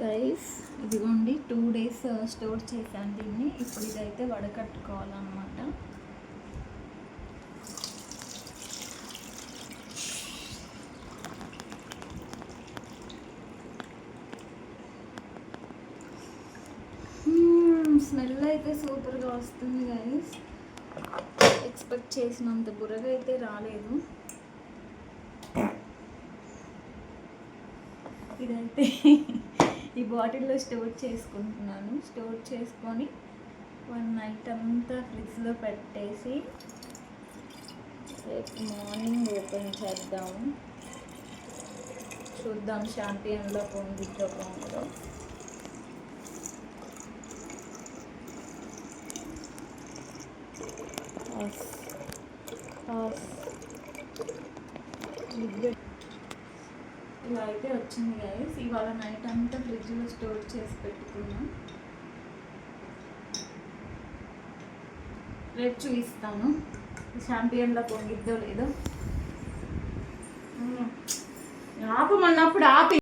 Guys ఇదిగోండి 2 days store చేశాను దీన్ని. ఇప్పుడు ఇదైతే వడకట్టుకోవాలన్నమాట. స్మెల్ అయితే సూపర్గా వస్తుంది గైస్. ఎక్స్పెక్ట్ చేసినంత బుర్రగా అయితే రాలేదు. ఇదైతే ఈ బాటిల్లో స్టోర్ చేసుకుంటున్నాను. స్టోర్ చేసుకొని 1 night అంతా ఫ్రిడ్జ్లో పెట్టేసి రేపు మార్నింగ్ ఓపెన్ చేద్దాము. చూద్దాం షాంపియన్లో పొంగిద్దో పొంగదో. ఇలా అయితే వచ్చింది గైస్. ఇవాళ నైట్ అంతా ఫ్రిడ్జ్లో స్టోర్ చేసి పెట్టుకున్నాం. రేపు చూపిస్తాను షాంపియన్లో పొంగిద్దో లేదో. ఆపమన్నప్పుడు ఆపి